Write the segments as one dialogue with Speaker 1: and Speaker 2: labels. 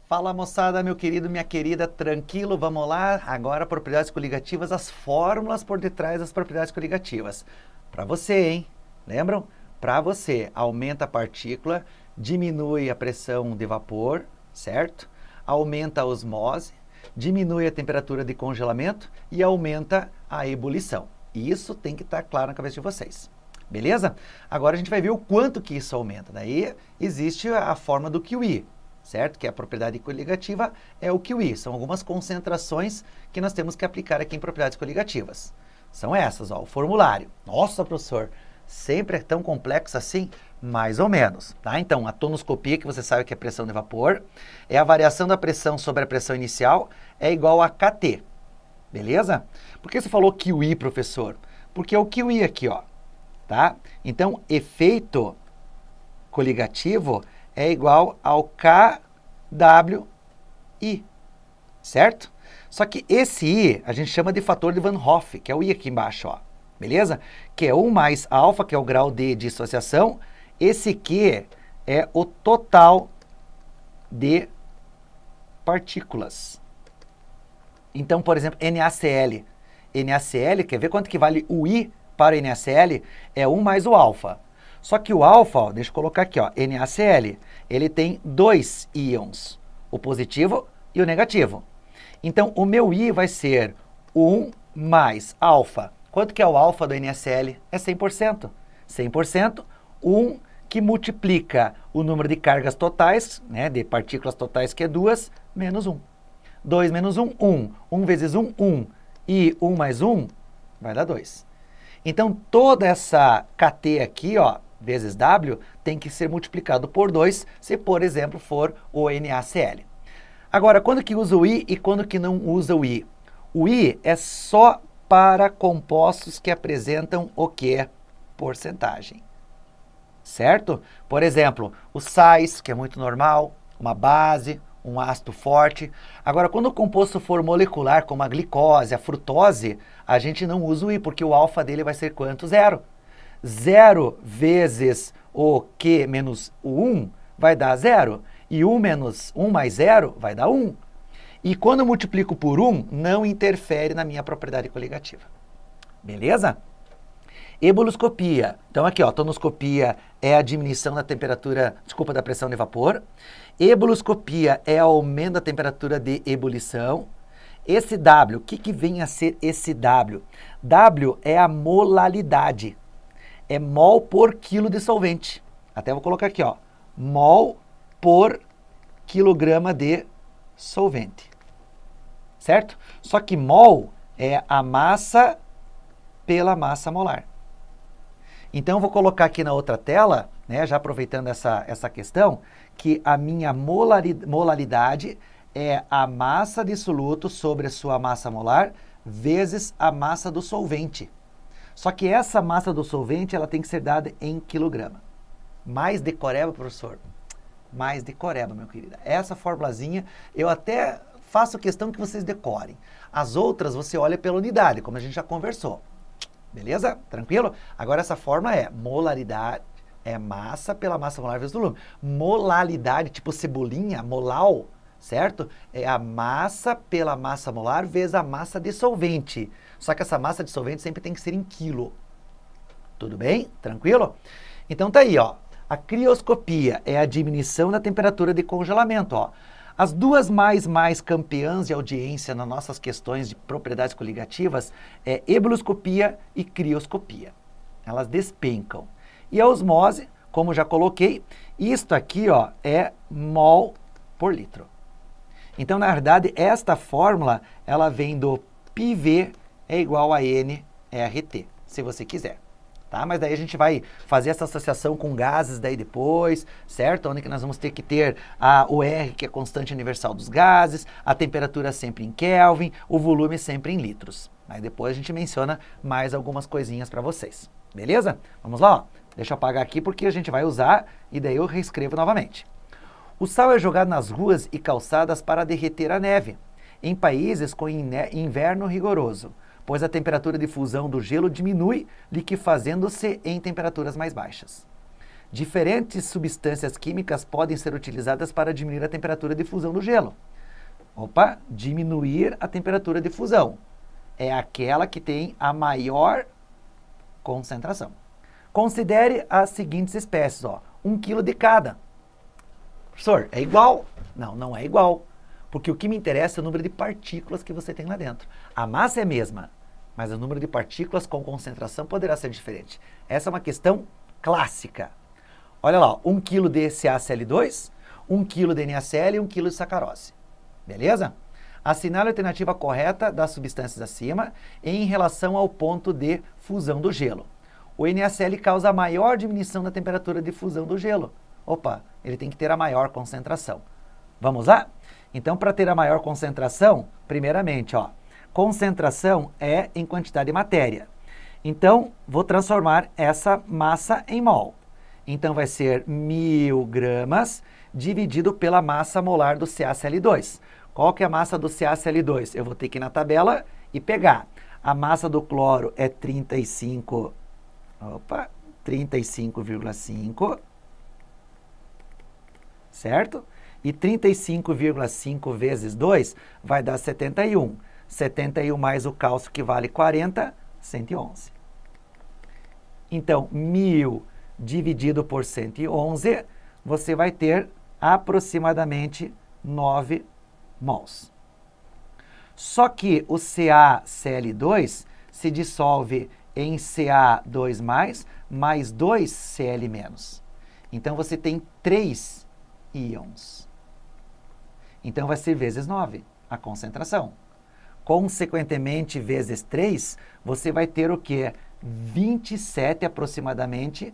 Speaker 1: Fala moçada, meu querido, minha querida, tranquilo? Vamos lá? Agora propriedades coligativas, as fórmulas por detrás das propriedades coligativas. Para você, hein? Lembram? Para você, aumenta a partícula, diminui a pressão de vapor, certo? Aumenta a osmose, diminui a temperatura de congelamento e aumenta a ebulição. Isso tem que estar claro na cabeça de vocês. Beleza? Agora a gente vai ver o quanto que isso aumenta. Daí existe a forma do QI, certo? Que a propriedade coligativa é o QI. São algumas concentrações que nós temos que aplicar aqui em propriedades coligativas. São essas, ó, o formulário. Nossa, professor, sempre é tão complexo assim? Mais ou menos, tá? Então, a tonoscopia, que você sabe que é pressão de vapor, é a variação da pressão sobre a pressão inicial, é igual a KT. Beleza? Por que você falou QI, professor? Porque é o QI aqui, ó. Tá? Então, efeito coligativo é igual ao KWI, certo? Só que esse I a gente chama de fator de Van Hoff, que é o I aqui embaixo, ó, beleza? Que é 1 mais alfa, que é o grau de dissociação. Esse Q é o total de partículas. Então, por exemplo, NaCl. NaCl, quer ver quanto que vale o I para o NaCl? É 1 mais o alfa. Só que o alfa, ó, deixa eu colocar aqui, ó, NaCl, ele tem 2 íons, o positivo e o negativo. Então, o meu I vai ser 1 mais alfa. Quanto que é o alfa do NaCl? É 100%. 100%, 1 que multiplica o número de cargas totais, né, de partículas totais, que é 2, menos 1. 2 menos 1, 1. 1 vezes 1, 1. E 1 mais 1 vai dar 2. Então, toda essa KT aqui, ó, vezes W, tem que ser multiplicado por 2, se, por exemplo, for o NaCl. Agora, quando que usa o I e quando que não usa o I? O I é só para compostos que apresentam o quê? Porcentagem. Certo? Por exemplo, os sais, que é muito normal, uma base, um ácido forte. Agora, quando o composto for molecular, como a glicose, a frutose, a gente não usa o I, porque o alfa dele vai ser quanto? 0. 0 vezes o Q menos o 1 vai dar 0. E 1 menos 1 mais 0 vai dar 1. E quando eu multiplico por 1, não interfere na minha propriedade coligativa. Beleza? Ebuluscopia. Então aqui, ó, tonoscopia é a diminuição da temperatura, desculpa, da pressão de vapor. Ebuluscopia é aumento da temperatura de ebulição. Esse W, o que que vem a ser esse W? W é a molalidade. É mol por quilo de solvente. Até vou colocar aqui, ó, mol por quilograma de solvente. Certo? Só que mol é a massa pela massa molar. Então, eu vou colocar aqui na outra tela, né, já aproveitando essa questão, que a minha molaridade é a massa de soluto sobre a sua massa molar vezes a massa do solvente. Só que essa massa do solvente ela tem que ser dada em quilograma. Mais decoreba, professor? Mais decoreba, meu querido. Essa formulazinha eu até faço questão que vocês decorem. As outras você olha pela unidade, como a gente já conversou. Beleza? Tranquilo? Agora essa forma é molaridade, é massa pela massa molar vezes volume. Molalidade, tipo cebolinha, molal, certo? É a massa pela massa molar vezes a massa de solvente. Só que essa massa de solvente sempre tem que ser em quilo. Tudo bem? Tranquilo? Então tá aí, ó. A crioscopia é a diminuição da temperatura de congelamento, ó. As duas mais campeãs de audiência nas nossas questões de propriedades coligativas é ebuluscopia e crioscopia. Elas despencam. E a osmose, como já coloquei, isto aqui, ó, é mol por litro. Então, na verdade, esta fórmula, ela vem do πV é igual a nRT, se você quiser. Tá? Mas daí a gente vai fazer essa associação com gases daí depois, certo? Onde que nós vamos ter que ter o R, que é a constante universal dos gases, a temperatura sempre em Kelvin, o volume sempre em litros. Aí depois a gente menciona mais algumas coisinhas para vocês. Beleza? Vamos lá, ó. Deixa eu apagar aqui porque a gente vai usar e daí eu reescrevo novamente. O sal é jogado nas ruas e calçadas para derreter a neve, em países com inverno rigoroso, pois a temperatura de fusão do gelo diminui, liquefazendo-se em temperaturas mais baixas. Diferentes substâncias químicas podem ser utilizadas para diminuir a temperatura de fusão do gelo. Opa, diminuir a temperatura de fusão. É aquela que tem a maior concentração. Considere as seguintes espécies, ó, 1 kg de cada. Professor, é igual? Não, não é igual. Porque o que me interessa é o número de partículas que você tem lá dentro. A massa é a mesma, mas o número de partículas com concentração poderá ser diferente. Essa é uma questão clássica. Olha lá, 1 kg de CaCl2, 1 kg de NaCl e 1 kg de sacarose. Beleza? Assinale a alternativa correta das substâncias acima em relação ao ponto de fusão do gelo. O NaCl causa a maior diminuição da temperatura de fusão do gelo. Opa, ele tem que ter a maior concentração. Vamos lá? Então, para ter a maior concentração, primeiramente, ó, concentração é em quantidade de matéria. Então, vou transformar essa massa em mol. Então, vai ser 1000 gramas dividido pela massa molar do CaCl2. Qual que é a massa do CaCl2? Eu vou ter que ir na tabela e pegar. A massa do cloro é 35,5, certo? E 35,5 vezes 2 vai dar 71. 71 mais o cálcio, que vale 40, 111. Então, 1000 dividido por 111, você vai ter aproximadamente 9 mols. Só que o CaCl2 se dissolve em Ca2+, mais 2Cl-. Então, você tem 3 íons. Então, vai ser vezes 9 a concentração. Consequentemente, vezes 3, você vai ter o quê? 27 aproximadamente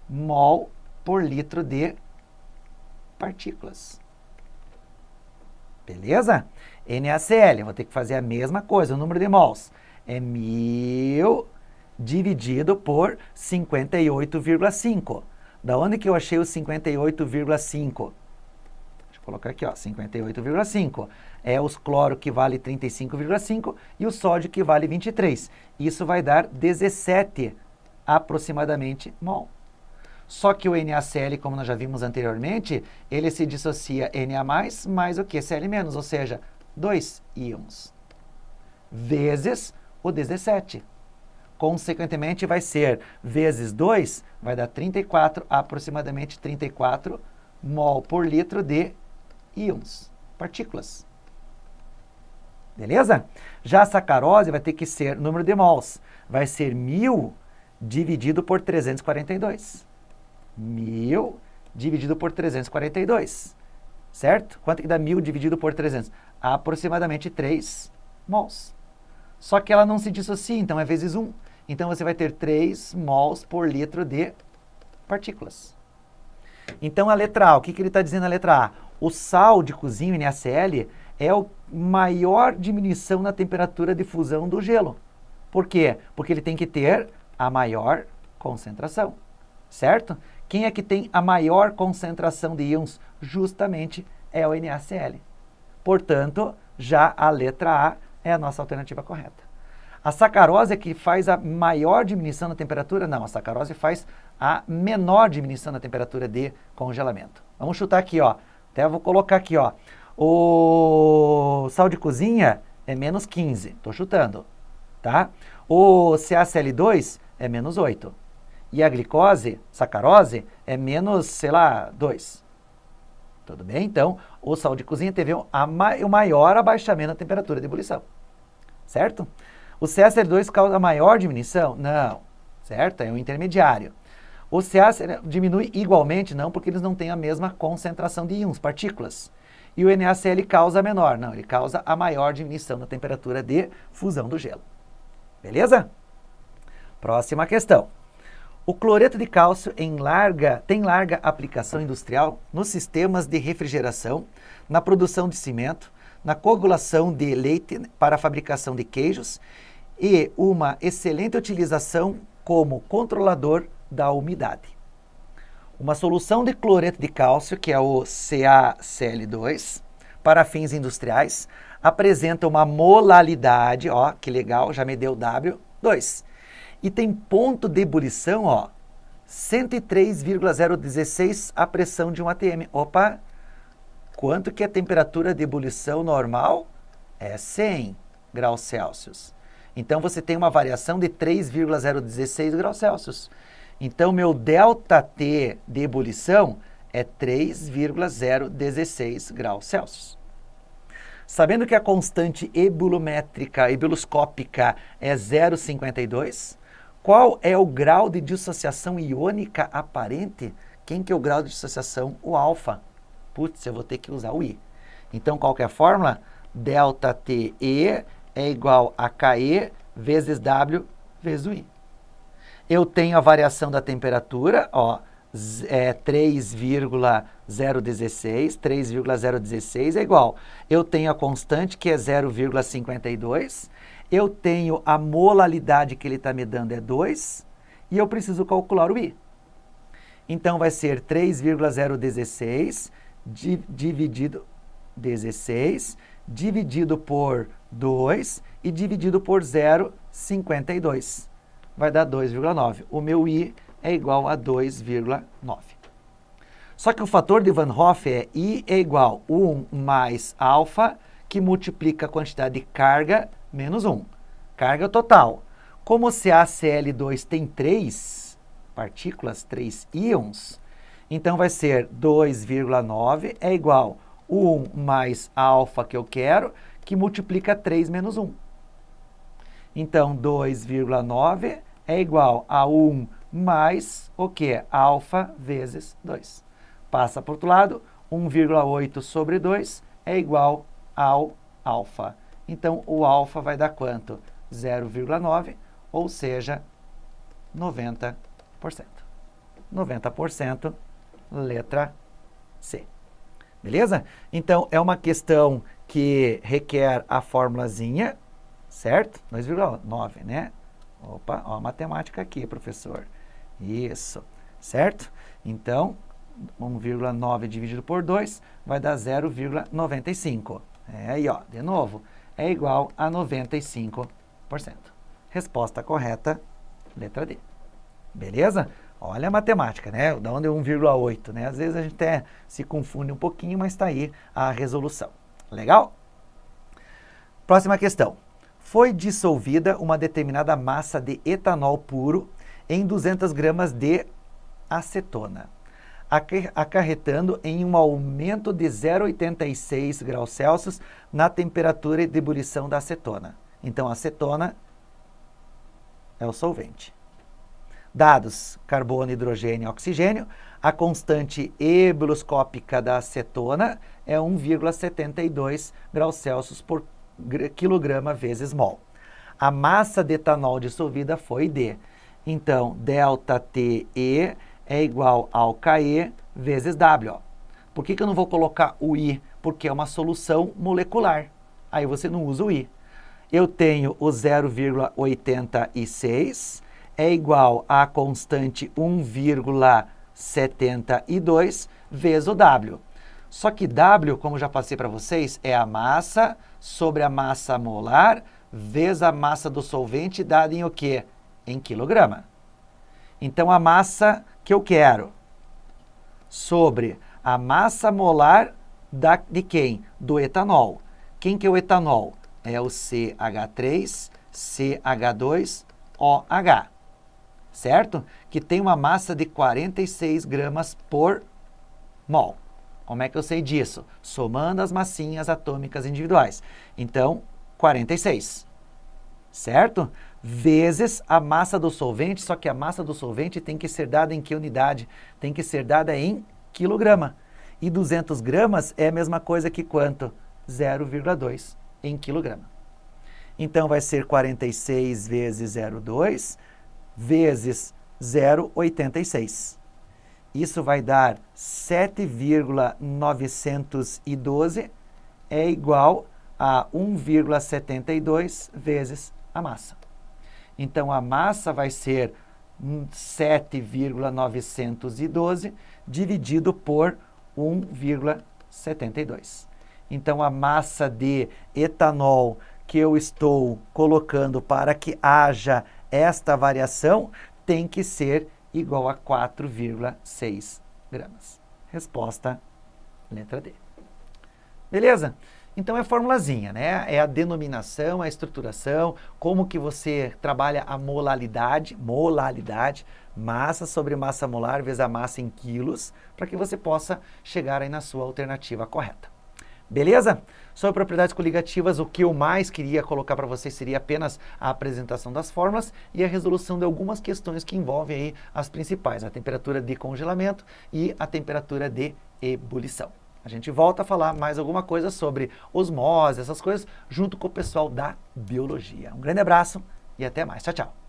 Speaker 1: mol por litro de partículas. Beleza? NaCl, vou ter que fazer a mesma coisa, o número de mols é 1000 dividido por 58,5. Da onde que eu achei o 58,5? Deixa eu colocar aqui, ó, 58,5. É os cloro que vale 35,5 e o sódio que vale 23. Isso vai dar 17 aproximadamente mol. Só que o NaCl, como nós já vimos anteriormente, ele se dissocia Na+, mais o que? Cl-, ou seja, 2 íons, vezes o 17. Consequentemente, vai ser vezes 2, vai dar 34, aproximadamente 34 mol por litro de íons, partículas. Beleza? Já a sacarose vai ter que ser número de mols. Vai ser 1000 dividido por 342. 1000 dividido por 342. Certo? Quanto que dá 1000 dividido por 300? Aproximadamente 3 mols. Só que ela não se dissocia, então é vezes 1. Então, você vai ter 3 mols por litro de partículas. Então, a letra A, o que ele está dizendo na letra A? O sal de cozinha, NaCl, é a maior diminuição na temperatura de fusão do gelo. Por quê? Porque ele tem que ter a maior concentração, certo? Quem é que tem a maior concentração de íons? Justamente é o NaCl. Portanto, já a letra A é a nossa alternativa correta. A sacarose é que faz a maior diminuição na temperatura? Não, a sacarose faz a menor diminuição na temperatura de congelamento. Vamos chutar aqui, ó. Até vou colocar aqui, ó. O sal de cozinha é menos 15, estou chutando, tá? O CaCl2 é menos 8. E a glicose, sacarose, é menos, sei lá, 2. Tudo bem? Então, o sal de cozinha teve o maior abaixamento da temperatura de ebulição. Certo? O CaCl2 causa maior diminuição? Não. Certo? É um intermediário. O CaCl diminui igualmente? Não, porque eles não têm a mesma concentração de íons, partículas. E o NaCl causa a menor? Não, ele causa a maior diminuição da temperatura de fusão do gelo. Beleza? Próxima questão. O cloreto de cálcio tem larga aplicação industrial nos sistemas de refrigeração, na produção de cimento, na coagulação de leite para a fabricação de queijos e uma excelente utilização como controlador da umidade. Uma solução de cloreto de cálcio, que é o CaCl2, para fins industriais, apresenta uma molaridade, que legal, já me deu W2. E tem ponto de ebulição, 103,016 a pressão de um atm. Opa! Quanto que é a temperatura de ebulição normal? É 100 graus Celsius. Então, você tem uma variação de 3,016 graus Celsius. Então, meu ΔT de ebulição é 3,016 graus Celsius. Sabendo que a constante ebuloscópica é 0,52, qual é o grau de dissociação iônica aparente? Quem que é o grau de dissociação? O alfa. Putz, eu vou ter que usar o I. Então, qual que é a fórmula? ΔTE é igual a KE vezes W vezes o I. Eu tenho a variação da temperatura, ó, 3,016, 3,016 é igual. Eu tenho a constante, que é 0,52. Eu tenho a molaridade que ele está me dando, é 2. E eu preciso calcular o I. Então, vai ser 3,016 dividido 16, dividido por 2 e dividido por 0,52. Vai dar 2,9. O meu I é igual a 2,9. Só que o fator de Van Hoff é I é igual a 1 mais alfa, que multiplica a quantidade de carga menos 1. Carga total. Como o CaCl2 tem 3 partículas, 3 íons, então vai ser 2,9 é igual a 1 mais alfa que eu quero, que multiplica 3 menos 1. Então, 2,9 é igual a 1 mais o que? Alfa vezes 2. Passa para o outro lado, 1,8 sobre 2 é igual ao alfa. Então, o alfa vai dar quanto? 0,9, ou seja, 90%. 90%, letra C. Beleza? Então, é uma questão que requer a formulazinha, certo? 2,9, né? Opa, ó a matemática aqui, professor. Isso, certo? Então, 1,9 dividido por 2 vai dar 0,95. É aí, ó, de novo, é igual a 95%. Resposta correta, letra D. Beleza? Olha a matemática, né? Da onde é 1,8, né? Às vezes a gente até se confunde um pouquinho, mas está aí a resolução. Legal? Próxima questão. Foi dissolvida uma determinada massa de etanol puro em 200 gramas de acetona, acarretando em um aumento de 0,86 graus Celsius na temperatura de ebulição da acetona. Então, a acetona é o solvente. Dados carbono, hidrogênio e oxigênio, a constante ebuloscópica da acetona é 1,72 graus Celsius por quilograma vezes mol. A massa de etanol dissolvida foi D. Então, ΔTE é igual ao KE vezes W. Ó. Por que eu não vou colocar o I? Porque é uma solução molecular. Aí você não usa o I. Eu tenho o 0,86 é igual à constante 1,72 vezes o W. Só que W, como já passei para vocês, é a massa sobre a massa molar vezes a massa do solvente dada em o quê? Em quilograma. Então, a massa que eu quero sobre a massa molar de quem? Do etanol. Quem que é o etanol? É o CH3, CH2OH, certo? Que tem uma massa de 46 gramas por mol. Como é que eu sei disso? Somando as massinhas atômicas individuais. Então, 46, certo? Vezes a massa do solvente, só que a massa do solvente tem que ser dada em que unidade? Tem que ser dada em quilograma. E 200 gramas é a mesma coisa que quanto? 0,2 em quilograma. Então, vai ser 46 vezes 0,2 vezes 0,86. Isso vai dar 7,912 é igual a 1,72 vezes a massa. Então, a massa vai ser 7,912 dividido por 1,72. Então, a massa de etanol que eu estou colocando para que haja esta variação tem que ser igual a 4,6 gramas. Resposta, letra D. Beleza? Então é formulazinha, né? É a denominação, a estruturação, como que você trabalha a molalidade, massa sobre massa molar vezes a massa em quilos, para que você possa chegar aí na sua alternativa correta. Beleza? Sobre propriedades coligativas, o que eu mais queria colocar para vocês seria apenas a apresentação das fórmulas e a resolução de algumas questões que envolvem aí as principais, a temperatura de congelamento e a temperatura de ebulição. A gente volta a falar mais alguma coisa sobre osmose, essas coisas, junto com o pessoal da biologia. Um grande abraço e até mais. Tchau, tchau.